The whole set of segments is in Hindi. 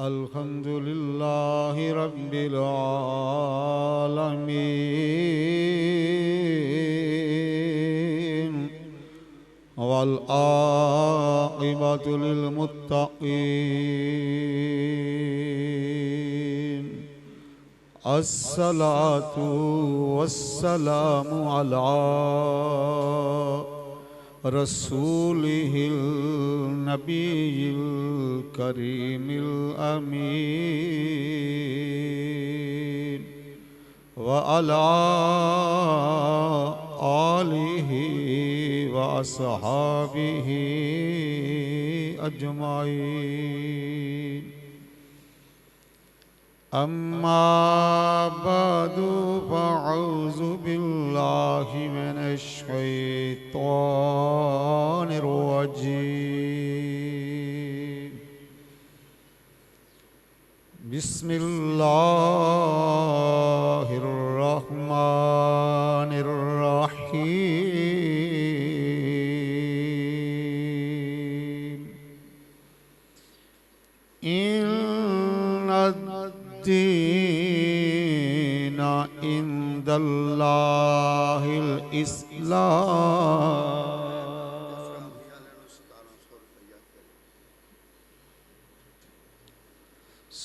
अल्हम्दुलिल्लाहि रब्बिल आलमीन वल आक़िबतु लिल मुत्तक़ीन अस्सलातु वस्सलामु अला रसूलिहिल नबीयिल करीमिल अमीन व अला आलिहि व अस्हाबिहि अजमाइन। अम्मा बअदु फ़अऊज़ु बिल्लाहि मिनश शैतानिर रजीम। बिस्मिल्लाहिर रहमानिर रहीम। इन्नद्दीना इंदल्लाहिल इस्लाम।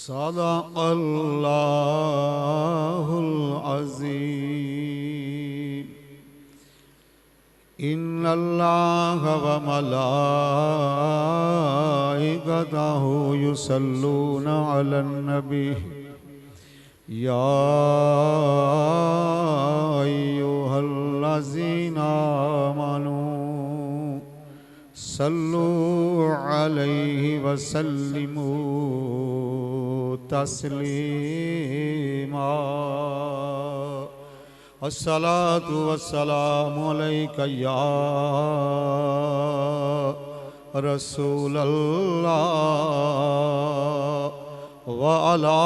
सदक़ल्लाहुल अज़ीम। इन्नल्लाहा व मलाइकतहु युसल्लूना अलन नबी या अय्युहल्लज़ीना आमनू सल्लू अलैहि व सल्लिमू तस्लीमा। अस्सलातु वस्सलामु अलैका या रसूलल्लाह व अला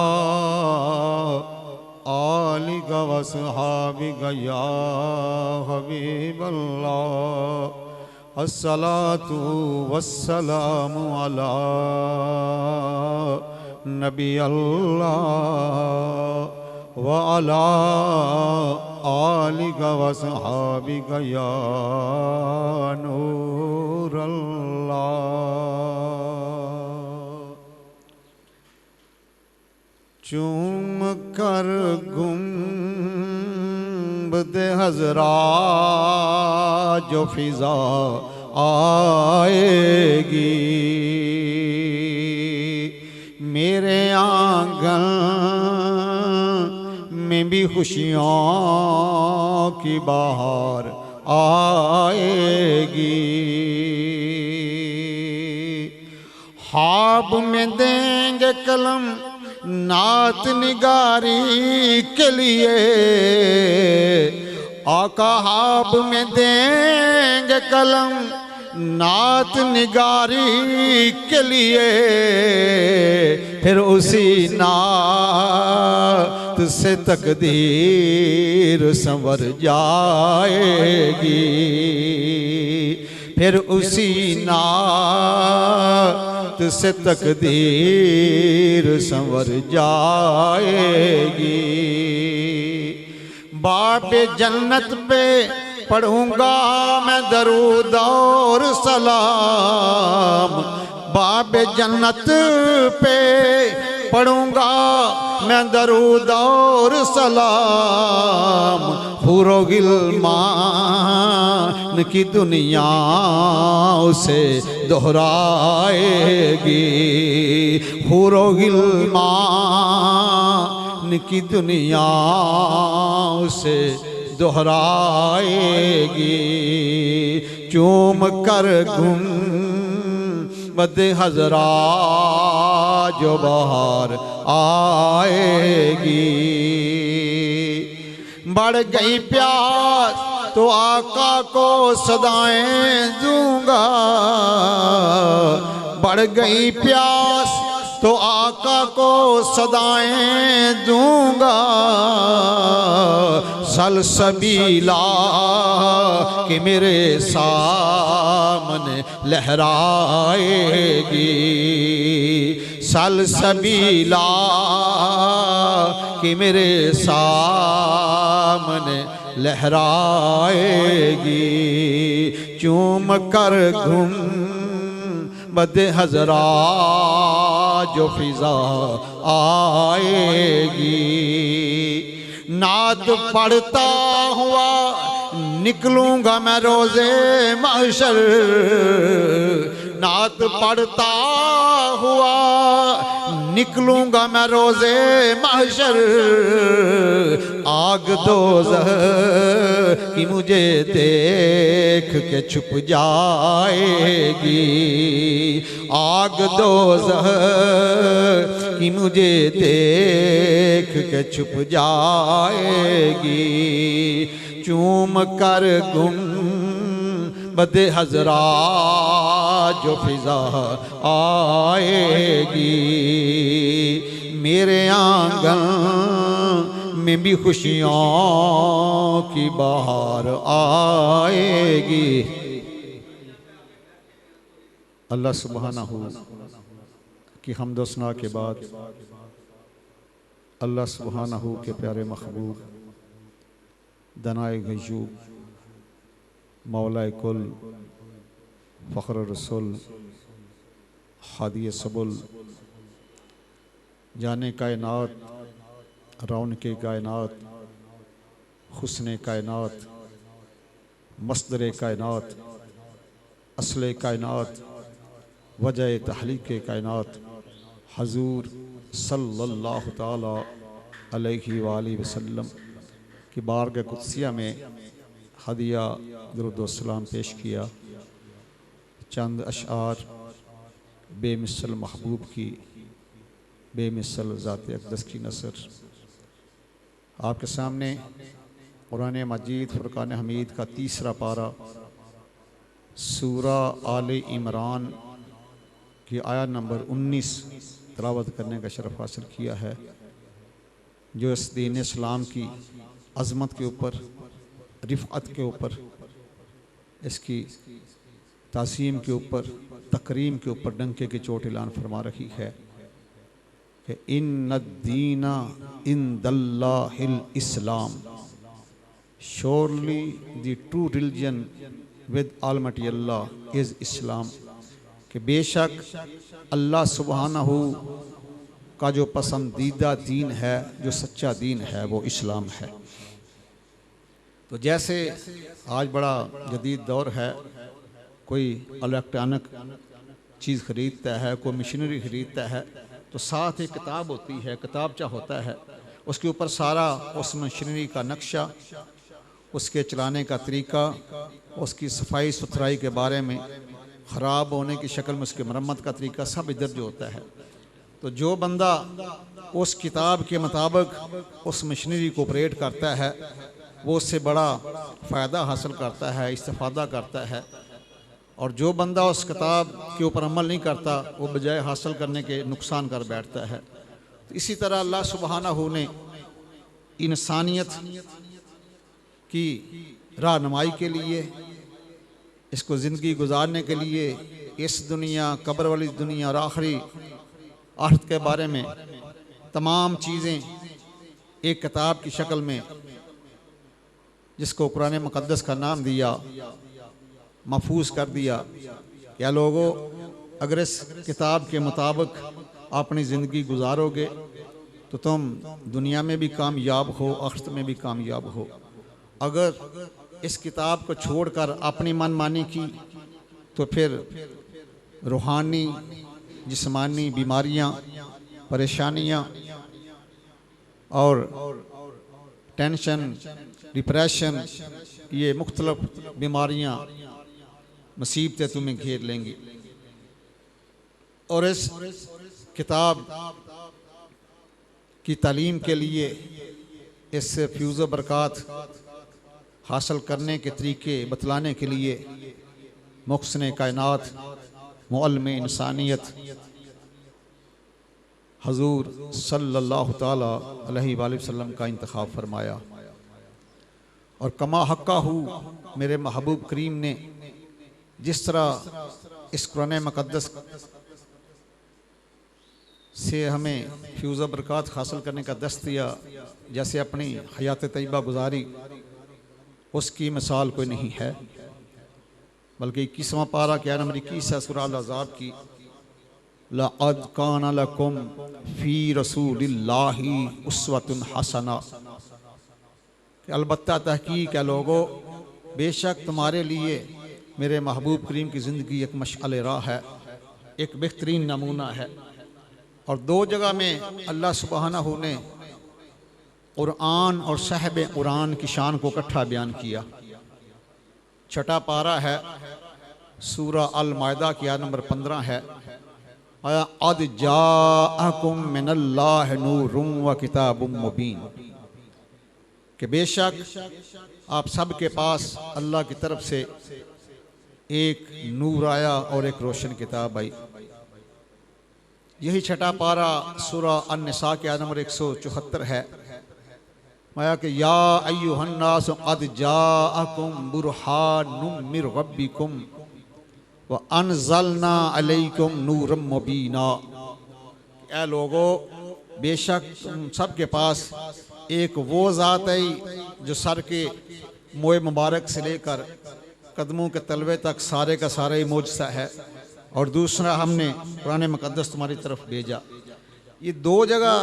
आलिका व अस्हाबिका या हबीबल्लाह। अस्सलातु वस्सलामु अला नबी अल्लाह व अला आलिका व अस्हाबिका या नूरल्लाह। चूम कर गुंबद हज़रा जो फिजा आएगी मेरे आंगन में भी खुशियों की बहार आएगी। ख्वाब में देंगे कलम नात निगारी के लिए आका। ख्वाब में देंगे कलम नात निगारी के लिए फिर उसी नात से तकदीर संवर जाएगी। फिर उसी नात से तकदीर संवर जाएगी। बाबे जन्नत पे पढ़ूंगा मैं दरूद और सलाम। बाबे जन्नत पे पढ़ूंगा मैं दरूद और सलाम। हुरो गिलमान की दुनिया उसे दोहराएगी। हुरो गिलमान की दुनिया उसे दोहराएगी। चूम कर गुंबद हज़रा जो बाहर आएगी। बढ़ गई प्यास तो आका को सदाएं दूंगा। बढ़ गई प्यास तो आका को सदाएं दूंगा। सलसबीला कि मेरे सामने लहराएगी, सलसबीला कि मेरे सामने लहराएगी। चूम कर घूम बदे हजरा जो फिजा आएगी। नात पढ़ता हुआ निकलूंगा मैं रोजे महशर, नात पढ़ता हुआ निकलूंगा मैं रोजे महशर। आग दोज़ख कि मुझे देख के छुप जाएगी, आग दोज़ख कि मुझे देख के छुप जाएगी। चूम कर गुम बदे हजरा जो फिजा आएगी। मेरे आंगन में भी खुशियों की बहार आएगी। अल्लाह सुब्हानहू की हम्द व सना के बाद अल्लाह सुब्हानहू के प्यारे महबूब दनाए गयूब मौलाए कुल फ़ख्र रसूल हादी सबुल जाने कायनात रौनके कायनात हुस्ने कायनात मस्दरे कायनात असले कायनात वजह तहलीक कायनात हजूर सल्लल्लाहु ताला अलैहि वालैहि वसल्लम की बारगाह कुद्सिया में हदिया दुरूद व सलाम पेश किया। चंद अशआर बेमिसल महबूब की बेमिसल ज़ात अक़दस की नसर आपके सामने कुरान मजीद फ़ुरक़ान हमीद का तीसरा पारा सूरा आले इमरान की आयत नंबर 19 तिलावत करने का शरफ़ हासिल किया है, जो इस दीन इस्लाम की अज़मत के ऊपर रिफ़अत के ऊपर इसकी ताज़ीम के ऊपर तकरीम के ऊपर डंके की चोट ऐलान फरमा रही है कि इन्नद्दीना इंदल्लाहिल इस्लाम, surely the true religion with Almighty Allah is Islam, कि बेशक अल्लाह सुब्हानहू का जो पसंदीदा दीन है, जो सच्चा दीन है, वो इस्लाम है। तो जैसे आज बड़ा जदीद दौर है, कोई इलेक्ट्रॉनिक चीज़ ख़रीदता है, कोई मशीनरी ख़रीदता है, तो साथ एक किताब होती है, किताबचा होता है, उसके ऊपर सारा उस मशीनरी का नक्शा, उसके चलाने का तरीका, उसकी सफाई सुथराई के बारे में, ख़राब होने की शक्ल में उसकी मरम्मत का तरीका सब इधर जो होता है। तो जो बंदा उस किताब के मुताबिक उस मशीनरी को ऑपरेट करता है, वो उससे बड़ा फ़ायदा हासिल करता है, इस्तिफ़ादा करता है। और जो बंदा उस किताब के ऊपर अमल नहीं करता, वो बजाय हासिल करने के नुकसान कर बैठता है। तो इसी तरह अल्लाह सुब्हानहू ने इंसानियत की रहनुमाई के लिए, इसको ज़िंदगी गुजारने के लिए, इस दुनिया, कब्र वाली दुनिया और आखिरी आखिरत के बारे में तमाम चीज़ें एक किताब की शक्ल में, जिसको कुरान मुक़द्दस का नाम दिया, महफूज कर दिया। क्या लोगों, अगर इस किताब के मुताबिक अपनी ज़िंदगी गुजारोगे तो तुम दुनिया में भी कामयाब हो, आखिरत में भी कामयाब हो। अगर इस किताब को छोड़कर अपनी मनमानी की तो फिर रूहानी जिस्मानी बीमारियां, परेशानियां और टेंशन, डिप्रेशन, ये मुख्तलिफ बीमारियां, मुसीबतें तुम्हें घेर लेंगी। और इस किताब की तालीम के लिए, इससे फ्यूज़ व बरक़ात हासिल करने के तरीके बतलाने के लिए मुहसिन कायनात, मुअल्लिम इंसानियत हजूर सल्लल्लाहु ताला अलैहि वसल्लम का इंतखाब फरमाया। और कमा हक्का हूँ मेरे महबूब करीम ने जिस तरह इस कुरान मुक़द्दस से हमें फ्यूज़ बरक़ात हासिल करने का दस्त दिया, जैसे अपनी हयात तय्यबा गुजारी, उसकी मिसाल कोई नहीं है। बल्कि 21वां पारा क्या नंबर 21 है सूरह अल-अहज़ाब की, लक़द कान लकुम फ़ी रसूलिल्लाहि उस्वतुन हसना, अलबत्ता तहकीक है लोगो, बेशक तुम्हारे लिए मेरे महबूब करीम की ज़िंदगी एक मशअल राह है, एक बेहतरीन नमूना है। और दो जगह में अल्लाह सुब्हानहू ने क़ुरआन और साहिब क़ुरआन की शान को इकट्ठा बयान किया। छठा पारा है सूरह अल मायदा की आयत नंबर 15 है, अद जाअकुम मिनल्लाहि नूरुम व किताबुम मुबीन, कि बेशक आप सब के पास अल्लाह की तरफ से एक नूर आया और एक रोशन किताब आई। यही छठा पारा सूरह अन-निसा के आयत नंबर 174 है, माया कि या अय्युहन्नास क़द जाअकुम बुरहानुम मिर रब्बिकुम व अनज़लना अलैकुम नूरम मुबीना, ऐ लोगो बेशक तुम सब के पास एक वो ज़ात आई जो सर के मोए मुबारक से लेकर कदमों के तलवे तक सारे का सारा ही मौजज़ा है, और दूसरा हमने कुरान मुक़द्दस तुम्हारी तरफ भेजा। ये दो जगह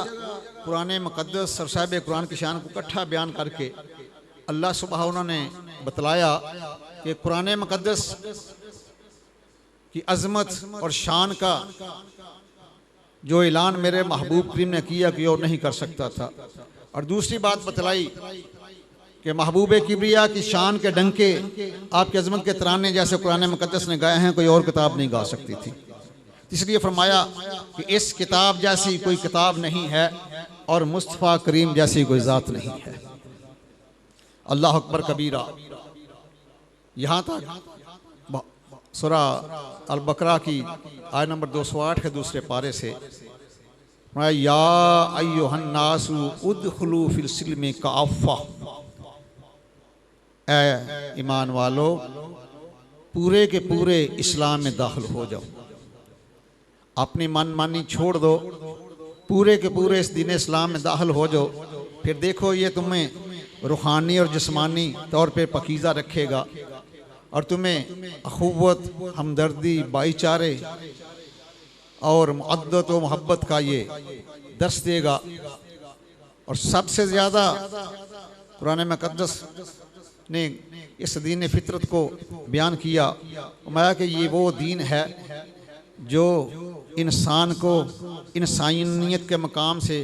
कुरान मुक़द्दस और साहिब कुरान की शान को इकट्ठा बयान करके अल्लाह सुब्हानहू ने बतलाया कि कुरान मुक़द्दस की अज़मत और शान का जो ऐलान मेरे महबूब करीम ने किया कि और नहीं कर सकता था। और दूसरी बात बतलाई कि महबूब किबरिया की शान के डंके, आपकी अज़मत के तराने जैसे कुरान मुक़द्दस ने गाए हैं, कोई और किताब नहीं गा सकती थी। इसलिए फरमाया कि इस किताब जैसी कोई किताब नहीं है और मुस्तफ़ा करीम जैसी कोई ज़ात नहीं है। अल्लाह अकबर कबीरा। यहाँ तक सूरह अल बकरा की आयत नंबर 208 के दूसरे पारे से, या अय्युहन्नासु उदखुलू फिल सिल्मि काफ़ा, ऐ ईमान वालो पूरे के पूरे इस्लाम में दाखिल हो जाओ, अपनी मनमानी छोड़ दो, पूरे के पूरे इस दीन इस्लाम में दाखिल हो जाओ। फिर देखो ये तुम्हें रूहानी और जिस्मानी तौर पे पकीज़ा रखेगा और तुम्हें अखुव्वत, हमदर्दी, भाईचारे और मुअद्दत व मोहब्बत का ये दर्स देगा। और सबसे ज़्यादा कुरान मुक़द्दस ने इस दीन फितरत को बयान किया, फरमाया कि ये वो दीन है जो इंसान को इंसानियत के मकाम से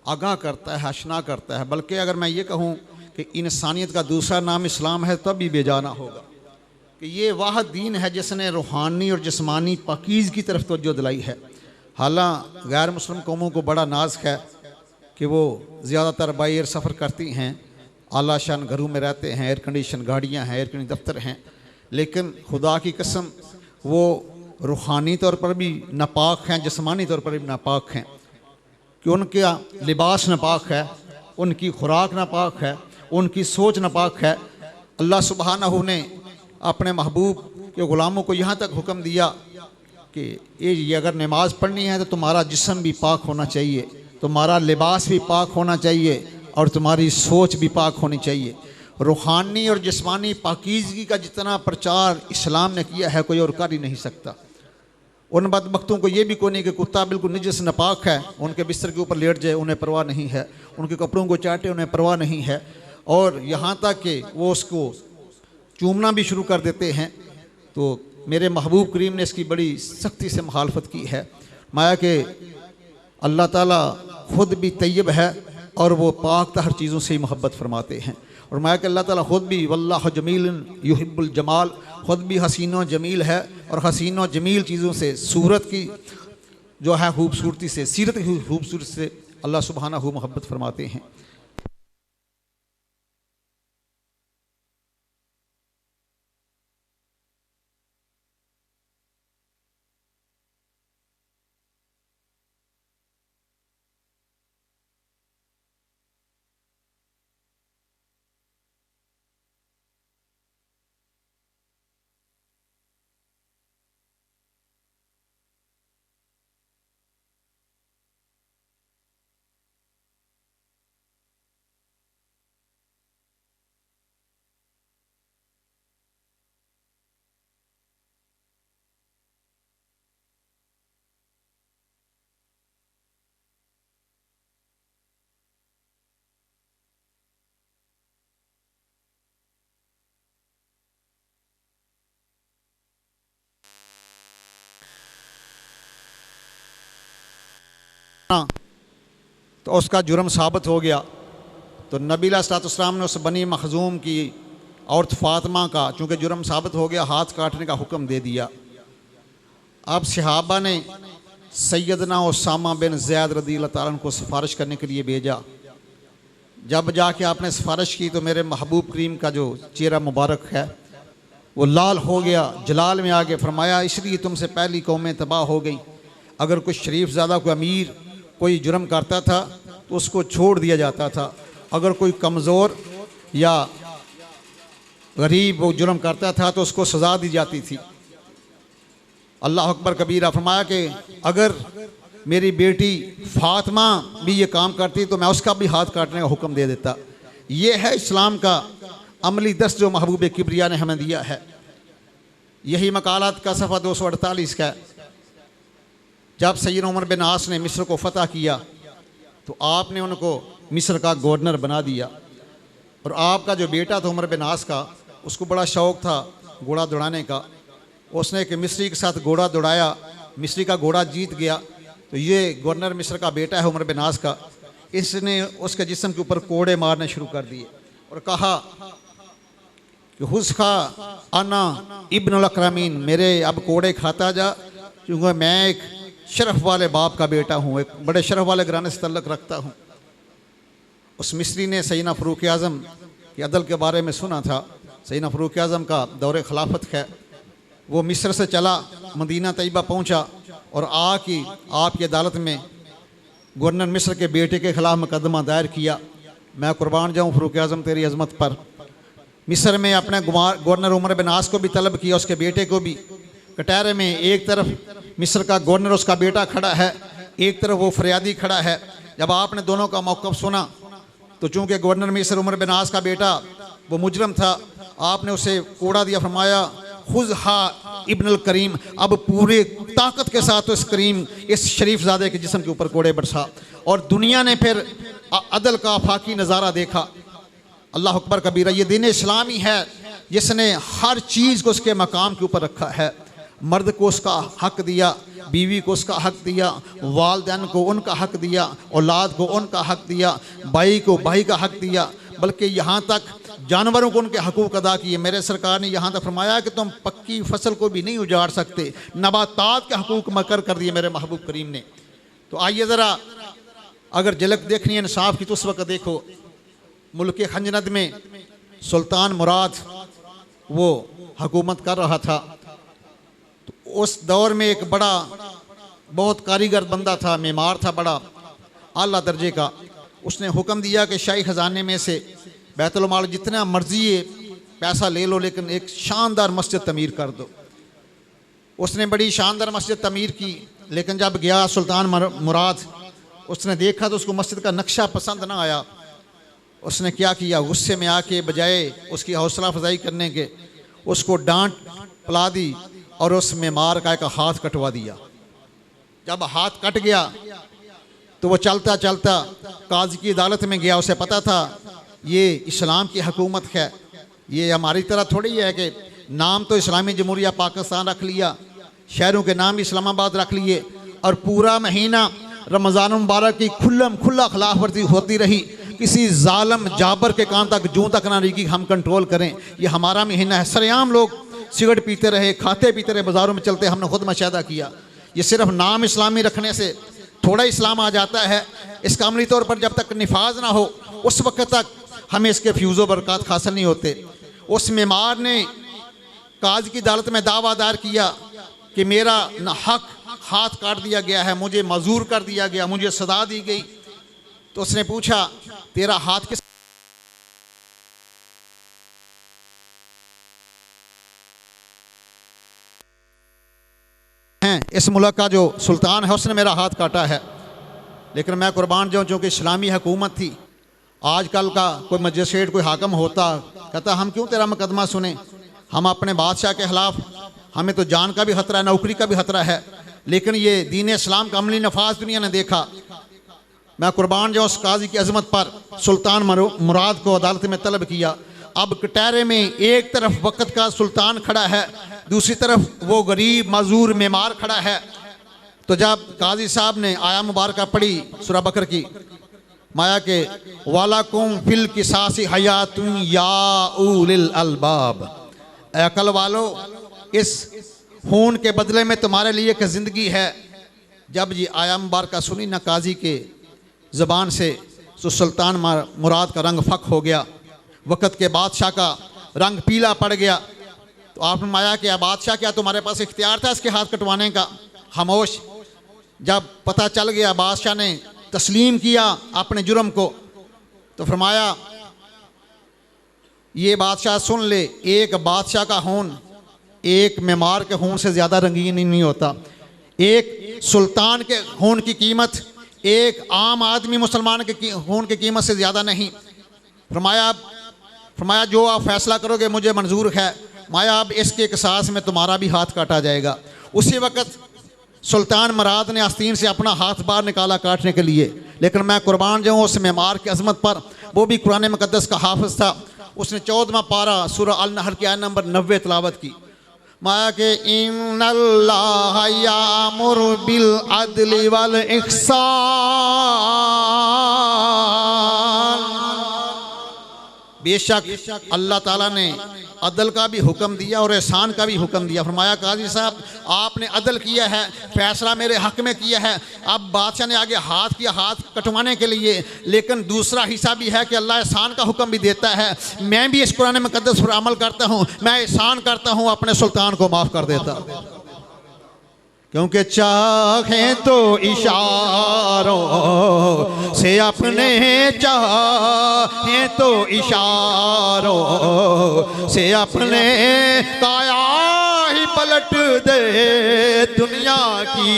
आगाह करता है, आशना करता है। बल्कि अगर मैं ये कहूँ कि इंसानियत का दूसरा नाम इस्लाम है तब भी बेजाना होगा कि ये वाह दीन है जिसने रूहानी और जिस्मानी पाकीज़ की तरफ तवज्जो दिलाई है। हालांकि गैर मुस्लिम कौमों को बड़ा नाज है कि वो ज़्यादातर बाई एयर सफ़र करती हैं, आलाशान घरों में रहते हैं, एयर कंडीशन गाड़ियाँ हैं, एयर कंडीशन दफ्तर हैं, लेकिन खुदा की कसम वो रूहानी तौर पर भी नापाक हैं, जिस्मानी तौर पर भी नापाक हैं, कि उनका लिबास नापाक है, उनकी खुराक नापाक है, उनकी सोच नापाक है। अल्लाह सुब्हानहू ने अपने महबूब के ग़ुलामों को यहाँ तक हुक्म दिया कि ये अगर नमाज पढ़नी है तो तुम्हारा जिस्म भी पाक होना चाहिए, तुम्हारा लिबास भी पाक होना चाहिए और तुम्हारी सोच भी पाक होनी चाहिए। रूहानी और जिस्मानी पाकीज़गी का जितना प्रचार इस्लाम ने किया है कोई और कर ही नहीं सकता। उन बदबख्तों को ये भी कोई नहीं कि कुत्ता बिल्कुल निजस नापाक है, उनके बिस्तर के ऊपर लेट जाए उन्हें परवाह नहीं है, उनके कपड़ों को चाटे उन्हें परवाह नहीं है, और यहाँ तक कि वो उसको चूमना भी शुरू कर देते हैं। तो मेरे महबूब करीम ने इसकी बड़ी सख्ती से मुखालफत की है। माया कि अल्लाह ताला ख़ुद भी तय्यब है और वो पाक हर चीज़ों से ही मोहब्बत फरमाते हैं। और माया कि अल्लाह ताला ख़ुद भी वल्लाहु जमील युहिब्बुल जमाल, ख़ुद भी हसीन व जमील है और हसीन व जमील चीज़ों से, सूरत की जो है खूबसूरती से, सीरत की खूबसूरती से अल्लाह सुब्हानहू मोहब्बत फरमाते हैं। तो उसका जुर्म साबित हो गया। तो नबी अलैहिस्सलाम ने उस बनी मखजूम की औरत फ़ातिमा का चूँकि जुर्म साबित हो गया, हाथ काटने का हुक्म दे दिया। अब सहाबा ने सैयदना उसामा बिन ज़ैद रज़ियल्लाहु ताला अन्हु को सिफारिश करने के लिए भेजा। जब जाके आपने सिफारिश की तो मेरे महबूब करीम का जो चेहरा मुबारक है वो लाल हो गया, जलाल में आ गया। फरमाया इसलिए तुमसे पहली कौमें तबाह हो गई। अगर कोई शरीफ ज़्यादा, कोई अमीर कोई जुर्म करता था तो उसको छोड़ दिया जाता था। अगर कोई कमज़ोर या गरीब वो जुर्म करता था तो उसको सज़ा दी जाती थी। अल्लाह अकबर कबीरा। फरमाया कि अगर मेरी बेटी फ़ातिमा भी ये काम करती तो मैं उसका भी हाथ काटने का हुक्म दे देता। ये है इस्लाम का अमली दर्स जो महबूब किबरिया ने हमें दिया है। यही मकालात का सफ़ा 248 का। जब सैयदना उमर बिन आस ने मिस्र को फ़तह किया तो आपने उनको मिस्र का गवर्नर बना दिया। और आपका जो बेटा था उमर बिन आस का, उसको बड़ा शौक़ था घोड़ा दौड़ाने का। उसने एक मिस्री के साथ घोड़ा दौड़ाया, मिस्री का घोड़ा जीत गया। तो ये गवर्नर मिस्र का बेटा है उमर बिन आस का। इसने उसके जिस्म के ऊपर कोड़े मारने शुरू कर दिए और कहा कि हुस्खा अना इब्नुल अकरमीन, मेरे अब कोड़े खाता जा, क्योंकि मैं एक शरफ वाले बाप का बेटा हूँ, एक बड़े शरफ वाले घराने से तल्लुक़ रखता हूँ। उस मिस्री ने सैयदना फ़ारूक आज़म के अदल के बारे में सुना था। सैयदना फ़ारूक आज़म का दौरे खिलाफत है। वो मिस्र से चला, मदीना तैयबा पहुँचा और आके आपकी अदालत में गवर्नर मिस्र के बेटे के ख़िलाफ़ मुकदमा दायर किया। मैं कुर्बान जाऊँ फ़ारूक आज़म तेरी अज़मत पर। मिस्र में अपने गवर्नर उमर बिन आस को भी तलब किया, उसके बेटे को भी। कटहरे में एक तरफ मिस्र का गवर्नर उसका बेटा खड़ा है, एक तरफ वो फरियादी खड़ा है। जब आपने दोनों का मौक़िफ़ सुना तो चूँकि गवर्नर मिस्र उमर बिन आस का बेटा वो मुजरम था, आपने उसे कोड़ा दिया। फरमाया खुज़हा इब्नुल करीम, अब पूरे ताकत के साथ इस करीम इस शरीफ ज़ादे के जिस्म के ऊपर कोड़े बरसा। और दुनिया ने फिर अदल का आफाकी नज़ारा देखा। अल्लाह अकबर कबीरा। ये दीन इस्लामी है जिसने हर चीज़ को उसके मकाम के ऊपर रखा है। मर्द को उसका हक दिया, बीवी को उसका हक दिया, वालिदैन को उनका हक दिया, औलाद को उनका हक दिया, भाई को भाई का हक दिया, बल्कि यहाँ तक जानवरों को उनके हकूक़ अदा किए। मेरे सरकार ने यहाँ तक फरमाया कि तुम पक्की फसल को भी नहीं उजाड़ सकते, नबातात के हकूक़ मकर कर दिए मेरे महबूब करीम ने। तो आइए ज़रा अगर झलक देखनी है इंसाफ की तो उस वक्त देखो मुल्क खंजनद में सुल्तान मुराद वो हुकूमत कर रहा था। तो उस दौर में एक बड़ा बहुत कारीगर बंदा था, मेमार था, बड़ा आला दर्जे का। उसने हुक्म दिया कि शाही ख़जाने में से बैतुल माल जितना मर्जी पैसा ले लो, लेकिन एक शानदार मस्जिद तमीर कर दो। उसने बड़ी शानदार मस्जिद तमीर की, लेकिन जब गया सुल्तान मुराद उसने देखा तो उसको मस्जिद का नक्शा पसंद ना आया। उसने क्या किया, गुस्से में आके बजाय उसकी हौसला अफजाई करने के उसको डांट पला दी और उस मेमार का एक हाथ कटवा दिया। जब हाथ कट गया तो वो चलता चलता काजी की अदालत में गया। उसे पता था ये इस्लाम की हुकूमत है, ये हमारी तरह थोड़ी है कि नाम तो इस्लामी जमहूरिया पाकिस्तान रख लिया, शहरों के नाम इस्लामाबाद रख लिए और पूरा महीना रमज़ान मुबारक की खुला खिलाफ वर्जी होती रही। किसी जालिम जाबर के कान तक जूं तक ना रही कि हम कंट्रोल करें, ये हमारा महीना है। सरेआम लोग सिगरेट पीते रहे, खाते पीते रहे, बाज़ारों में चलते, हमने खुद मुशाहिदा किया। ये सिर्फ नाम इस्लामी रखने से थोड़ा इस्लाम आ जाता है। इसका अमली तौर पर जब तक निफाज ना हो उस वक्त तक हमें इसके फ्यूज़ो बरक़ात हासिल नहीं होते। उस मेमार ने काजी की अदालत में दावा दायर किया कि मेरा न हक हाथ काट दिया गया है, मुझे मजूर कर दिया गया, मुझे सजा दी गई। तो उसने पूछा तेरा हाथ किस हैं? इस मुल्क का जो सुल्तान है उसने मेरा हाथ काटा है। लेकिन मैं कुर्बान जाऊँ, चूँकि इस्लामी हुकूमत थी। आजकल का कोई मजिस्ट्रेट कोई हाकम होता, कहता हम क्यों तेरा मुकदमा सुने, हम अपने बादशाह के ख़िलाफ़, हमें तो जान का भी ख़तरा है, नौकरी का भी ख़तरा है। लेकिन ये दीन इस्लाम का अमली नफाज दुनिया ने देखा। मैं कुर्बान जाऊँ उस काजी की अजमत पर। सुल्तान मुराद को अदालत में तलब किया। अब कटहरे में एक तरफ वक़्त का सुल्तान खड़ा है, दूसरी तरफ वो गरीब मजूर मेमार खड़ा है। तो जब काजी साहब ने आया मुबारक पढ़ी सूरह बकर की, माया के वालाकुम फिल किसासी हयातुन या उलिल अलबाब, अकल वालो इस खून के बदले में तुम्हारे लिए एक ज़िंदगी है। जब ये आया मुबारक सुनी ना काजी के ज़बान से, तो सुल्तान मुराद का रंग फक हो गया, वक़्त के बादशाह का रंग पीला पड़ गया। तो आपने माया कि बादशाह क्या तुम्हारे पास इख्तियार था इसके हाथ कटवाने का? खामोश। जब पता चल गया, बादशाह ने तस्लीम किया अपने जुर्म को, तो फरमाया ये बादशाह सुन ले, एक बादशाह का खून एक मेमार के खून से ज़्यादा रंगीन नहीं होता। एक सुल्तान के खून की कीमत एक आम आदमी मुसलमान के खून की कीमत से ज़्यादा नहीं। फरमाया जो आप फैसला करोगे मुझे मंजूर है। माया अब इसके किसास में तुम्हारा भी हाथ काटा जाएगा। उसी वक़्त सुल्तान मुराद ने आस्तीन से अपना हाथ बाहर निकाला काटने के लिए, लेकिन मैं कुर्बान जाऊँ उस मेमार की अजमत पर। वो भी कुरान मुकद्दस का हाफिज था। उसने 14वां पारा सूरह अल नहर की आयत नंबर 90 तिलावत की। माया के इन्नल्लाह यामुरु बिल अदली वल इहसान, बेशक अल्लाह ताला ने अदल का भी हुक्म दिया और एहसान का भी हुक्म दिया। फरमाया काजी साहब आपने अदल किया है, फैसला मेरे हक में किया है। अब बादशाह ने आगे हाथ किया हाथ कटवाने के लिए, लेकिन दूसरा हिस्सा भी है कि अल्लाह एहसान का हुक्म भी देता है। मैं भी इस कुरान मुकद्दस पर अमल करता हूँ, मैं एहसान करता हूँ, अपने सुल्तान को माफ़ कर देता हूँ। क्योंकि चाहे तो इशारों से अपने, चाहे तो इशारों से अपने काया ही पलट दे दुनिया की।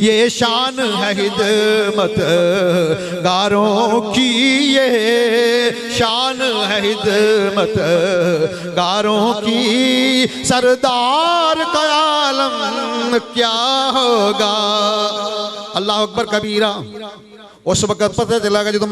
ये शान है हिदमत गारों की, ये शान है हिदमत गारों की। सरदार का आलम क्या होगा। अल्लाह अकबर कबीरा। उस वक़्त पता चला जो